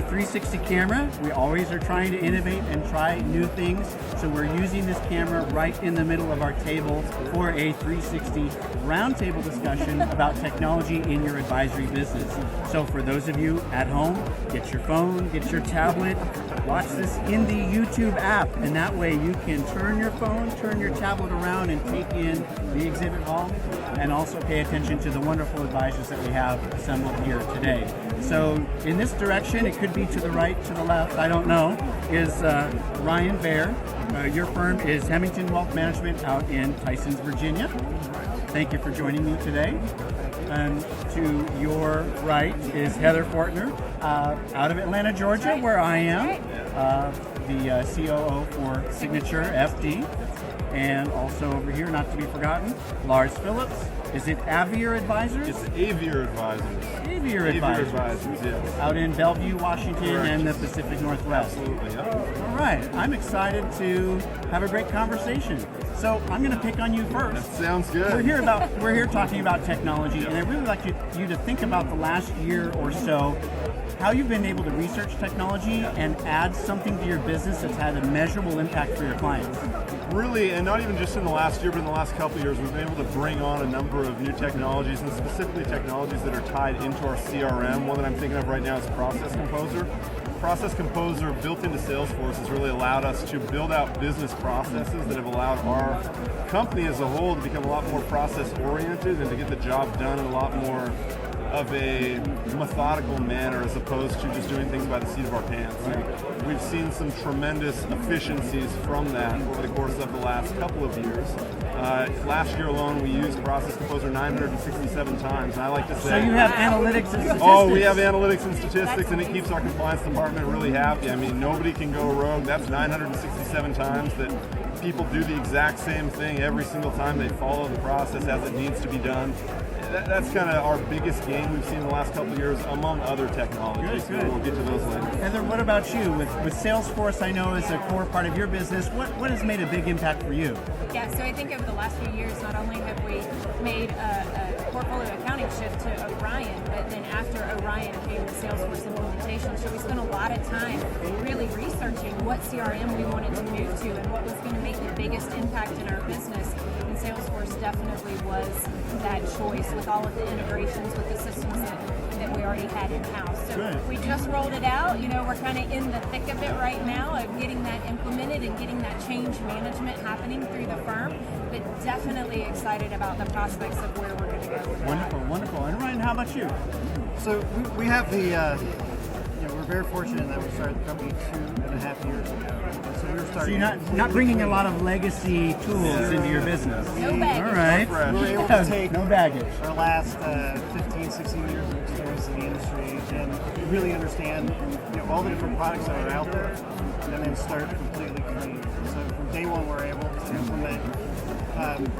360 camera. We always are trying to innovate and try new things. So we're using this camera right in the middle of our table for a 360 roundtable discussion about technology in your advisory business. So for those of you at home, get your phone, get your tablet, watch this in the YouTube app, and that way you can turn your phone, turn your tablet around and take in the exhibit hall, and also pay attention to the wonderful advisors that we have assembled here today. So in this direction, it could be to the right, to the left, I don't know, is Ryan Baer. Your firm is Hemington Wealth Management out in Tysons, Virginia. Thank you for joining me today. And to your right is Heather Fortner out of Atlanta, Georgia, where I am, the COO for Signature FD. And also over here, not to be forgotten, Lars Phillips. Is it Avier Advisors? It's Avier Advisors. Avier Advisors, yes. Out in Bellevue, Washington, Correct. And the Pacific Northwest. Absolutely, yeah. All right, I'm excited to have a great conversation. So I'm going to pick on you first. That sounds good. We're here talking about technology, and I'd really like you to think about the last year or so, how you've been able to research technology and add something to your business that's had a measurable impact for your clients. Really, and not even just in the last year, but in the last couple of years, we've been able to bring on a number of new technologies, and specifically technologies that are tied into our CRM. One that I'm thinking of right now is Process Composer. Process Composer built into Salesforce has really allowed us to build out business processes that have allowed our company as a whole to become a lot more process oriented and to get the job done in a lot more of a methodical manner as opposed to just doing things by the seat of our pants. And we've seen some tremendous efficiencies from that over the course of the last couple of years. Last year alone, we used Process Composer 967 times, and I like to say... So you have analytics and statistics. Oh, we have analytics and statistics, and it keeps our compliance department really happy. I mean, nobody can go rogue. That's 967 times that people do the exact same thing every single time they follow the process as it needs to be done. That's kind of our biggest gain we've seen in the last couple of years, among other technologies. Good. We'll get to those later. Heather, what about you? With Salesforce, I know is a core part of your business. What has made a big impact for you? Yeah, so I think over the last few years, not only have we made a portfolio accounting shift to Orion, but then after Orion came the Salesforce implementation. So we spent a lot of time really researching what CRM we wanted to move to and what was going to make the biggest impact in our business. And Salesforce definitely was that choice with all of the integrations with the systems that we already had in-house. So Good. we just rolled it out. You know, we're kind of in the thick of it right now of getting that implemented and getting that change management happening through the firm, but definitely excited about the prospects of where we're going to go with that. Wonderful. And Ryan, how about you? So we have the, we're very fortunate that we started the company 2.5 years ago. And so we were So starting. you're not bringing a lot of legacy tools into your business. No baggage. All right. We were able to take no baggage. our last 15, 16 years of experience in the industry and really understand all the different products that are out there, and then start completely clean. So from day one, we're able to implement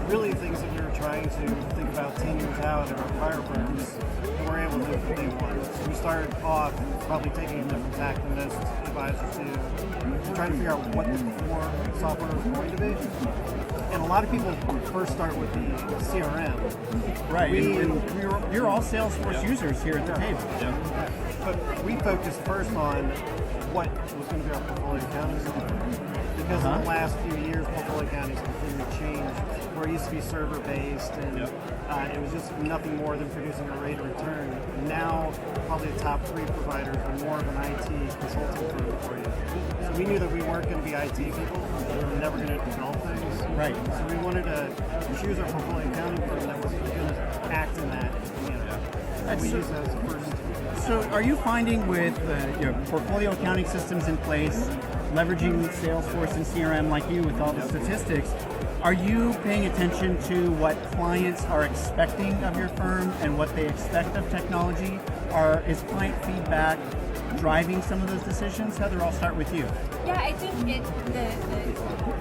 really things that we were trying to think about 10 years out in our prior firms, and we're able to do from day one. So we started off probably taking a different tack than most advisors do, trying to figure out what the core software was going to be. And a lot of people first start with the CRM. Right. You're all Salesforce users here at the table. But we focused first on what was going to be our portfolio accounting software. Because in the last few years, portfolio accounting has completely changed. Where it used to be server-based, and it was just nothing more than producing a rate of return. Now, probably the top 3 providers are more of an IT consulting firm for you. So we knew that we weren't going to be IT people. We were never going to develop things. Right. So we wanted to choose our portfolio accounting firm that was going to act in that manner. And we used that as a first. So are you finding with portfolio accounting systems in place, leveraging Salesforce and CRM like you with all the statistics, are you paying attention to what clients are expecting of your firm and what they expect of technology? Is client feedback driving some of those decisions? Heather, I'll start with you. Yeah, I think the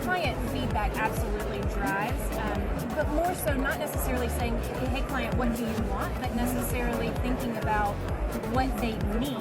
client feedback absolutely drives, but more so not necessarily saying, hey client, what do you want, but necessarily thinking about what they need,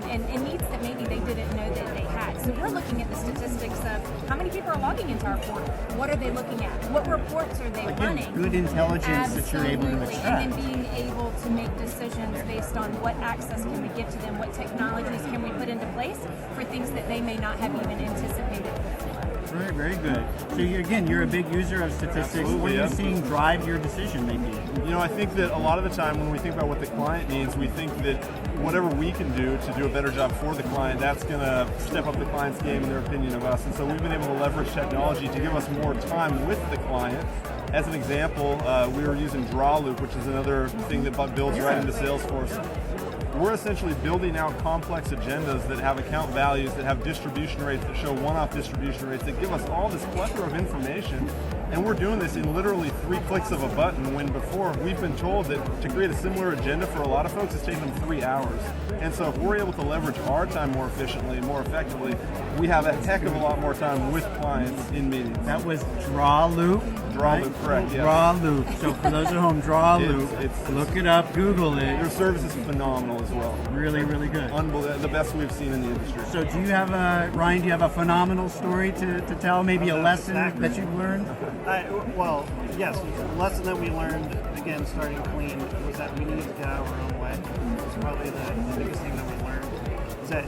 and needs that maybe they didn't know that they had. So we're looking at the statistics of how many people are logging into our portal. What are they looking at? What reports are they running? Good intelligence that you're able to Absolutely. extract. And then being able to make decisions based on what access can we give to them, what technologies can we put into place for things that they may not have even anticipated before. Very, very good. So you're a big user of statistics. Absolutely, What are yeah. you seeing drive your decision making? You know, I think that a lot of the time when we think about what the client needs, we think that whatever we can do to do a better job for the client, that's going to step up the client's game in their opinion of us. And so we've been able to leverage technology to give us more time with the client. As an example, we were using Draw Loop, which is another thing that builds right into Salesforce. We're essentially building out complex agendas that have account values, that have distribution rates, that show one-off distribution rates, that give us all this plethora of information. And we're doing this in literally 3 clicks of a button, when before we've been told that to create a similar agenda for a lot of folks, it's taking them 3 hours. And so if we're able to leverage our time more efficiently and more effectively, we have a heck of a lot more time with clients in meetings. That was Draw Loop. Draw Loop, correct, yeah. Draw Loop. So for those at home, Draw Loop. It's- Look it up, Google Their it. service is phenomenal as well. Really, really good. The best we've seen in the industry. So do you have Ryan, do you have a phenomenal story to tell? Maybe a lesson Exactly. that you've learned? Well, yes. The lesson that we learned, again, starting clean, was that we needed to get out of our own way. It's probably the biggest thing that we learned. Is that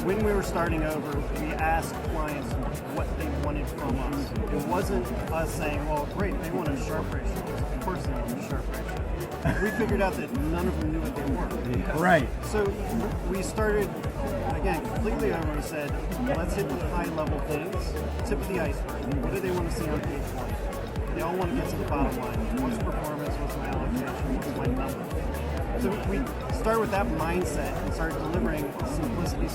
when we were starting over, we asked clients what they wanted from us. It wasn't us saying, well, great, they want a sharp ratio. Of course they want a sharp ratio. We figured out that none of them knew what they were. Right. So we started, again, completely over and said, let's hit the high level things, tip of the iceberg. What do they want to see on page one? They all want to get to the bottom line. What's performance? What's my allocation? What's my number? So we start with that mindset and start delivering simplicity,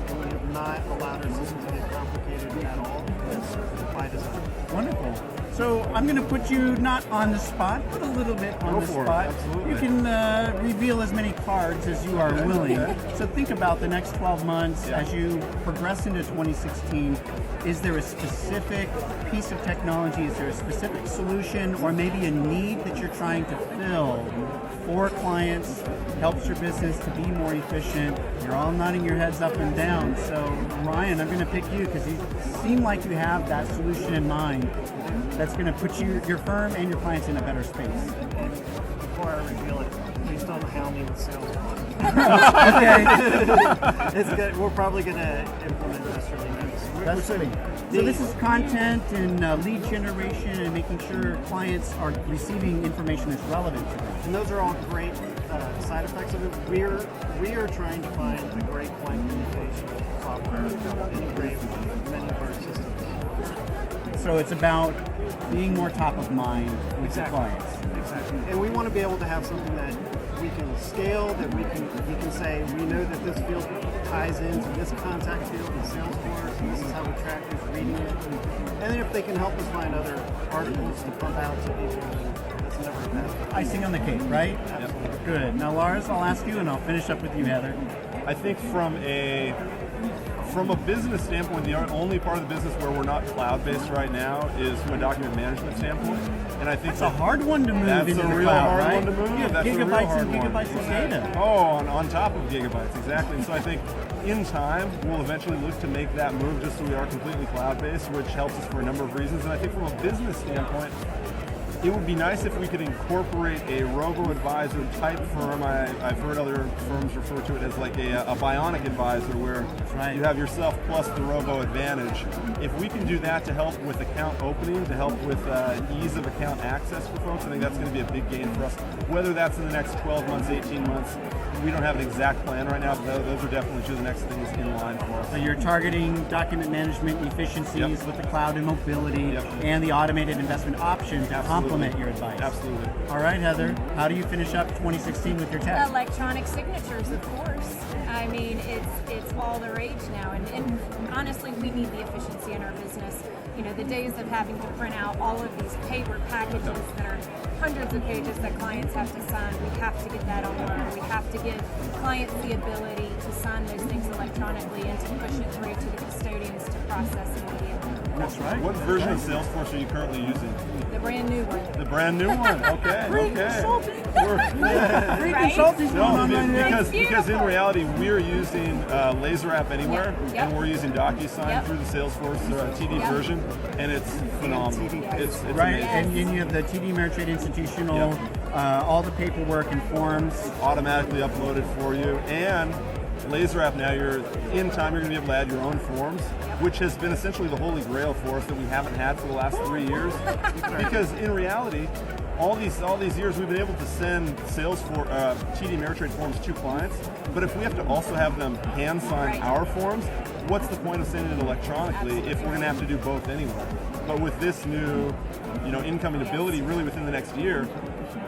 and we have not allowed our system to get complicated at all. That's by design. Wonderful. So I'm going to put you not on the spot, but a little bit on Go the for it, spot. absolutely. You can reveal as many cards as you are willing. So think about the next 12 months as you progress into 2016. Is there a specific piece of technology? Is there a specific solution, or maybe a need that you're trying to fill for clients? Helps your business to be more efficient. You're all nodding your heads up and down. So Ryan, I'm going to pick you because you seem like you have that solution in mind. That's going to put your firm and your clients in a better space. Before I reveal it, please don't hound me with sales. Okay. It's good. We're probably going to implement this really nice. That's sweet. So this is content and lead generation and making sure clients are receiving information that's relevant to them. And those are all great side effects of it. We are trying to find a great client communication software that will integrate with many of our systems. So it's about being more top of mind with the clients. Exactly. And we want to be able to have something that we can scale, that we can say, we know that this field ties into this contact field in Salesforce, and this is how we track who's reading it. And then if they can help us find other articles to pump out to people, that's never a bad thing. Icing on the cake, right? Absolutely. Good. Now, Lars, I'll ask you, and I'll finish up with you, Heather. I think from a business standpoint, the only part of the business where we're not cloud-based right now is from a document management standpoint. And I think It's a hard one to move that's into a the real cloud, hard right? one to move. You have That's a real gigabytes hard and one. gigabytes of data. Oh, on top of gigabytes, exactly. And so I think in time, we'll eventually look to make that move just so we are completely cloud-based, which helps us for a number of reasons. And I think from a business standpoint, it would be nice if we could incorporate a robo-advisor type firm. I've heard other firms refer to it as like a bionic advisor, where you have yourself plus the robo-advantage. If we can do that to help with account opening, to help with ease of account access for folks, I think that's going to be a big gain for us. Whether that's in the next 12 months, 18 months, we don't have an exact plan right now, but those are definitely two of the next things in line for us. So you're targeting document management efficiencies with the cloud and mobility and the automated investment option to complement your advice. Absolutely. All right, Heather, how do you finish up 2016 with your tech? Electronic signatures, of course. I mean, it's all the rage now, and honestly, we need the efficiency in our business. You know, the days of having to print out all of these paper packages that are hundreds of pages that clients have to sign. We have to get that online. We have to give clients the ability to sign those things electronically and to push it through to the custodians to process immediately. That's right. What version of Salesforce are you currently using? The brand new one. The brand new one. Okay. Free Okay. consulting. We're- Free Right? consulting's going No, on right now. because in reality, we're using Laser App Anywhere, Yep. and we're using DocuSign Yep. through the Salesforce TD Yep. version, and it's phenomenal. It's Right, amazing. and you have the TD Ameritrade Institutional, Yep. all the paperwork and forms. Automatically uploaded for you, and Laser App now you're going to be able to add your own forms, which has been essentially the holy grail for us that we haven't had for the last 3 years. Because in reality, all these years we've been able to send TD Ameritrade forms to clients, but if we have to also have them hand sign Right. our forms, what's the point of sending it electronically if we're going to have to do both anyway? But with this new, incoming ability, really within the next year,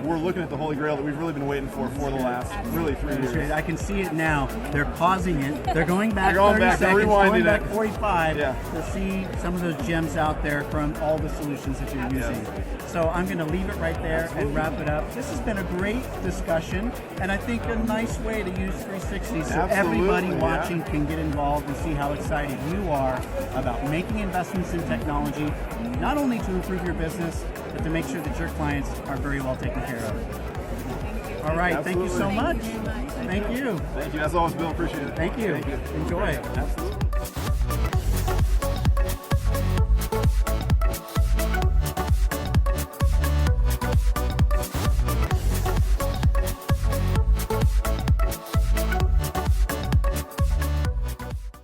we're looking at the holy grail that we've really been waiting for the last really 3 years. I can see it now. They're pausing it. They're going back They're going 30 back, they're seconds, rewinding going back it. 45 Yeah. to see some of those gems out there from all the solutions that you're using. So I'm going to leave it right there and wrap it up. This has been a great discussion, and I think a nice way to use 360 so everybody Absolutely, watching can get involved and see how excited you are about making investments in technology, not only to improve your business, but to make sure that your clients are very well taken care of. All right, thank you so Absolutely. much. Thank you very much. Thank you. Thank you. As always, Bill, appreciate it. Thank you. Enjoy. Absolutely.